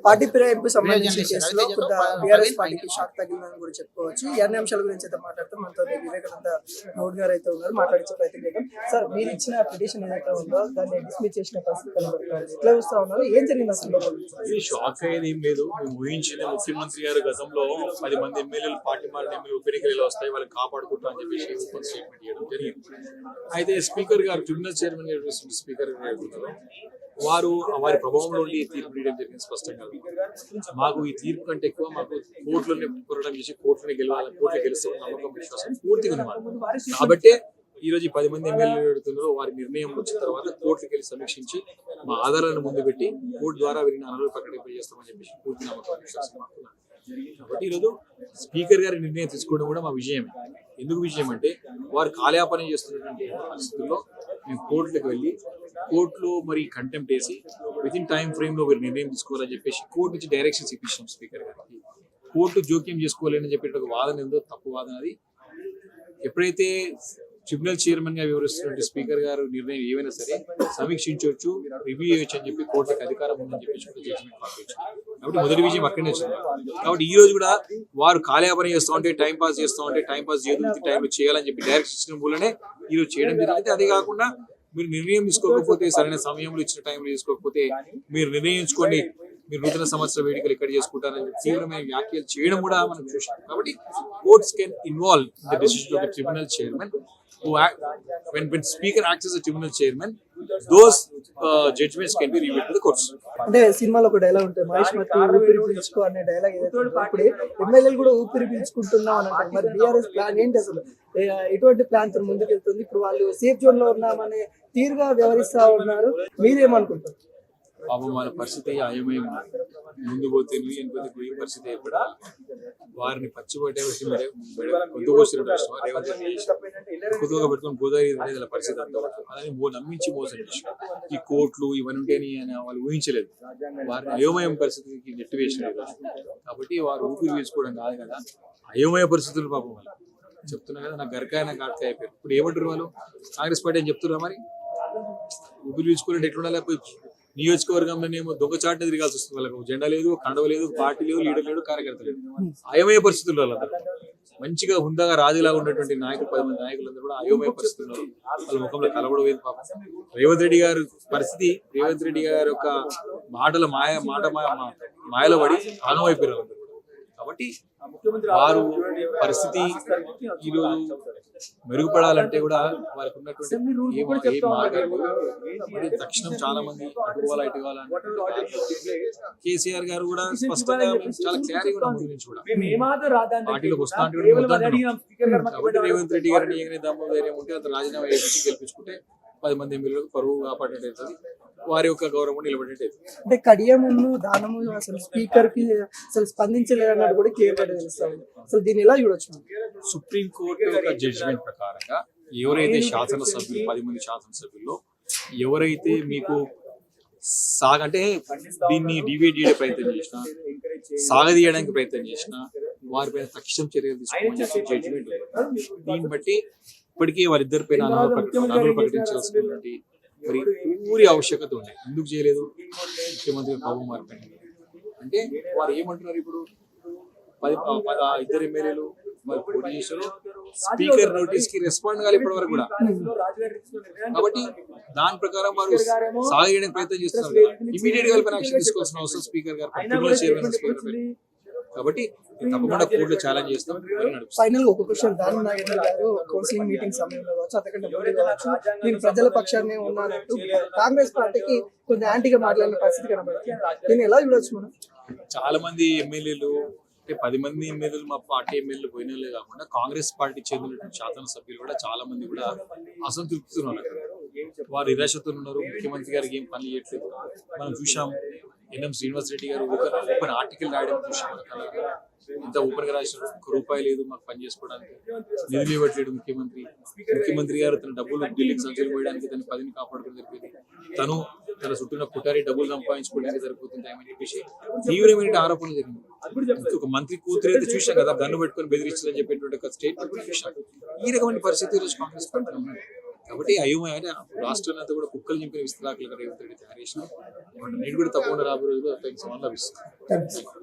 Party ఫిరాయింపు సంబంధించిన కేసులో కొంత టీఆర్ఎస్ పార్టీకి షాక్ తగిలిందని కూడా చెప్పుకోవచ్చు. ఈ అన్ని అంశాల గురించి అయితే మాట్లాడుతూ మనతో వివేకానంద గౌడ్ గారు అయితే ఉన్నారు, మాట్లాడించే ప్రయత్నం చేద్దాం. సార్, మీరు ఇచ్చిన పిటిషన్ ఏదైతే ఉందో దాన్ని డిస్మిస్ చేసిన పరిస్థితి కనబడుతుంది. ఎట్లా చూస్తా ఉన్నారు, ఏం జరిగింది అసలు? షాక్ అయ్యేది ఏం లేదు. మేము ఊహించిన ముఖ్యమంత్రి గారు గతంలో 10 మంది ఎమ్మెల్యేలు పార్టీ మారిన ఎమ్మెల్యే ఉప ఎన్నికలు వస్తాయి, వాళ్ళని కాపాడుకుంటా అని చెప్పేసి ఓపెన్ స్టేట్మెంట్ చేయడం జరిగింది. అయితే స్పీకర్ గారు, ట్రిబ్యునల్ చైర్మన్ గారు, స్పీకర్ గారు వారు వారి ప్రభావంలో ఉండి తీర్పు తీయడం జరిగింది. స్పష్టంగా మాకు ఈ తీర్పు కంటే ఎక్కువ మాకు కోర్టులోనే పోరాటం చేసి కోర్టులోనే గెలవాలి, కోర్టులో గెలుస్తున్న నమ్మకం, విశ్వాసం పూర్తిగా ఉంది. కాబట్టి ఈ రోజు 10 మంది ఎమ్మెల్యేలు పెడుతున్నారు. వారి నిర్ణయం వచ్చిన తర్వాత కోర్టుకి వెళ్ళి సమీక్షించి మా ఆధారాలను ముందు పెట్టి కోర్టు ద్వారా వీరిని అనర్హులు ప్రకటింపజేస్తామని చెప్పేసి పూర్తి నమ్మకం, విశ్వాసం మాకున్నాం. కాబట్టి ఈరోజు స్పీకర్ గారి నిర్ణయం తీసుకోవడం కూడా మా విజయమే. ఎందుకు విజయం అంటే వారు కాలయాపన చేస్తున్నటువంటి పరిస్థితుల్లో మేము కోర్టులకు వెళ్ళి కోర్టులో మరి కంటెంప్ట్ వేసి విత్ ఇన్ టైం ఫ్రేమ్ లో మీరు నిర్ణయం తీసుకోవాలని చెప్పేసి కోర్టు నుంచి డైరెక్షన్స్ ఇప్పించాం స్పీకర్ గారికి. కోర్టు జోక్యం చేసుకోలేని చెప్పేట ఒక వాదన ఏదో తప్పు వాదన. అది ఎప్పుడైతే ట్రిబ్యునల్ చైర్మన్ గా వివరిస్తున్న స్పీకర్ గారు నిర్ణయం ఏమైనా సరే సమీక్షించవచ్చు, రివ్యూ చేయొచ్చు అని చెప్పి కోర్టుకి అధికారం ఉందని చెప్పేసి జడ్జిమెంట్ పంపించారు. కాబట్టి మొదటి విజయం అక్కడనే వచ్చింది. కాబట్టి ఈ రోజు కూడా వారు కాలయాపన చేస్తూ ఉంటే, టైం పాస్ చేస్తూ ఉంటే, టైం పాస్ చేయదు టైంలో చేయాలని చెప్పి డైరెక్షన్ ఇచ్చిన మూలనే ఈ రోజు చేయడం జరిగింది. అదే కాకుండా మీరు నిర్ణయం తీసుకోకపోతే, సరైన సమయంలో ఇచ్చిన టైంలో తీసుకోకపోతే మీరు నిర్ణయించుకోండి, మీరు నూతన సంవత్సర వేడుకలు ఎక్కడ చేసుకుంటారని తీవ్రమైన వ్యాఖ్యలు చేయడం కూడా మనం చూసాం. కాబట్టి courts can involve in the decision of the tribunal chairman. When speaker acts as a tribunal chairman, those judgments can be reviewed to the courts. అంటే సినిమాలో ఒక డైలాగ్ ఉంటుంది, మహేష్ మట్టి ఊపిరి పీల్చుకో అనే డైలాగ్ ఏదైతే ఇప్పుడే ఎమ్మెల్యేలు కూడా ఊపిరి పీల్చుకుంటున్నాం అని అంటారు. మరి బీఆర్ఎస్ ప్లాన్ ఏంటి అసలు? ఎటువంటి ప్లాన్ తో ముందుకెళ్తుంది? ఇప్పుడు వాళ్ళు సేఫ్ జోన్ లో ఉన్నామనే తీరుగా వ్యవహరిస్తా ఉన్నారు, మీరేమనుకుంటారు? పాపం వాళ్ళ పరిస్థితి అయమయం. ముందు పోతే వెనుకపోతే పోయే పరిస్థితి కూడా వారిని పచ్చిబట్టే కొద్దిగా పెట్టుకుని గోదావరి వాళ్ళ పరిస్థితి అంతా అలానే నమ్మించి మోసం చేసాం. ఈ కోర్టులు ఇవన్నీ ఉంటాయని వాళ్ళు ఊహించలేదు. వారిని అయోమయం పరిస్థితికి నెట్టి వేసినారు. కాబట్టి వారు ఊపిరి పీల్చుకోవడం కాదు కదా, అయోమయ పరిస్థితులు పాపం వాళ్ళు చెప్తున్నా కదా, నాకు గరకాయ నాకు ఆడకాయ అయిపోయారు. ఇప్పుడు ఏమంటారు వాళ్ళు? కాంగ్రెస్ పార్టీ అని చెప్తున్నా మరి ఊపిరి పీల్చుకోవాలంటే ఎట్లుండాలి? నియోజకవర్గంలోనేమో దొంగచాటున తిరగాల్సి వస్తుంది. వాళ్ళకు జెండా లేదు, కండవ లేదు, పార్టీ లేదు, లీడర్ లేడు, కార్యకర్త లేదు. అయోమయ పరిస్థితుల్లో వాళ్ళందరూ మంచిగా హుందాగా రాజులాగా ఉన్నటువంటి నాయకులు 10 మంది నాయకులందరూ కూడా అయోమయ పరిస్థితుల్లో వాళ్ళ ముఖంలో కలవడలేదు. పాపం రేవంత్ రెడ్డి గారు పరిస్థితి, రేవంత్ రెడ్డి గారి యొక్క మాటల మాయలో పడి ఆగమైపోయారు. కాబట్టి వారు పరిస్థితి ఈరోజు మెరుగుపడాలంటే కూడా వారికి ఉన్నటువంటి ఏ మార్గాలు తక్షణం చాలా మంది అటుకోవాలా ఇటుకోవాలంటే కేసీఆర్ గారు కూడా స్పష్టంగా చాలా క్లారిటీగా ముందు నుంచి కూడా పార్టీలోకి వస్తా కాబట్టి రేవంత్ రెడ్డి గారిని ఏమైనా దమ్ము ధైర్యం ఉంటే అతను రాజీనామా చేసి గెలిపించుకుంటే 10 మంది ఎమ్మెల్యేలకు పరువు కాపాడినట్టు అవుతుంది, వారి యొక్క గౌరవం నిలబడినట్టు. అంటే కడియమును దానము అసలు స్పీకర్ కి అసలు స్పందించలేదన్నట్టు కూడా క్లియర్ గా తెలుస్తుంది. అసలు దీన్ని ఎలా చూడొచ్చు? సుప్రీం కోర్టు యొక్క జడ్జిమెంట్ ప్రకారంగా ఎవరైతే శాసనసభ్యులు 10 మంది శాసనసభ్యుల్లో ఎవరైతే మీకు అంటే దీన్ని డివైడ్ చేయడానికి ప్రయత్నం చేసినా, సాగదీయడానికి ప్రయత్నం చేసినా వారిపైన తక్షణ చర్యలు తీసుకోమని జడ్జిమెంట్. దీన్ని బట్టి ఇప్పటికే వారిద్దరి పైన అనర్హులు ప్రకటించాల్సినటువంటి మరి పూరి ఆవశ్యకత ఉంది. ఎందుకు చేయలేదు? ముఖ్యమంత్రి ప్రభు మార్పు అంటే వారు ఏమంటున్నారు? ఇప్పుడు 2 ఎమ్మెల్యేలు మరి పోటీ చేశారు, స్పీకర్ నోటీస్ కి రెస్పాండ్ కావాలి ఇప్పటి వరకు కూడా. కాబట్టి దాని ప్రకారం వారు సాగడానికి ప్రయత్నం చేస్తున్నారు. ఇమీడియట్ గా యాక్షన్ తీసుకోవాల్సిన అవసరం స్పీకర్ గారు చైర్మన్. కాబట్టి తప్పకుండా కోర్టులో ఛాలెంజ్ చేస్తాం. ఫైనల్ ఒక క్వశ్చన్, దాని నాగేంద్ర గారు కౌన్సిలింగ్ మీటింగ్ సమయంలో కావచ్చు, అంతకంటే ముందు కావచ్చు, నేను ప్రజల పక్షాన్ని ఉన్నానంటూ కాంగ్రెస్ పార్టీకి కొంచెం యాంటీగా మాట్లాడిన పరిస్థితి కనబడుతుంది. దీన్ని ఎలా చూడొచ్చు మనం? చాలా మంది ఎమ్మెల్యేలు అంటే 10 మంది ఎమ్మెల్యేలు మా పార్టీ ఎమ్మెల్యేలు పోయినలే కాకుండా కాంగ్రెస్ పార్టీ చెందినటువంటి శాసనసభ్యులు కూడా చాలా మంది కూడా అసంతృప్తితో ఉన్నారు. వారు నిరాశతో ఉన్నారు. ముఖ్యమంత్రి గారికి ఏం పని చేయట్లేదు. మనం చూసాం ఎన్ఎం శ్రీనివాస్ రెడ్డి గారు ఓపెన్ ఆర్టికల్ రాయడం చూసాం. ఇంత ఓపెన్ గా రాసిన ₹1 లేదు మాకు పని చేసుకోవడానికి, నిధులు ఇవ్వట్లేడు ముఖ్యమంత్రి గారు తన డబ్బులు ఢిల్లీకి సంచులు పోయడానికి తన పదిని కాపాడుకోవడం జరిగింది. తన చుట్టూ కుటారి డబ్బులు సంపాదించుకోవడానికి సరిపోతుంది అని చెప్పేసి తీవ్రమైన ఆరోపణలు జరిగింది. ఒక మంత్రి కూతురు అయితే చూసాం కదా, గన్ను పెట్టుకుని బెదిరించాలని చెప్పేటువంటి ఒక స్టేట్మెంట్ చూసాం. ఈ రకమైన పరిస్థితి ఈరోజు కాంగ్రెస్ పార్టీలో ఉన్నాయి. కాబట్టి అయోమయ రాష్ట్రాన్ని అంతా కూడా కుక్కలు చింపిన విస్తరాకులుగా రేవంత్ రెడ్డి తయారు చేసిన నేను కూడా తప్పకుండా రాబోయే రోజుల్లో అతనికి సమానం లభిస్తుంది. థ్యాంక్స్.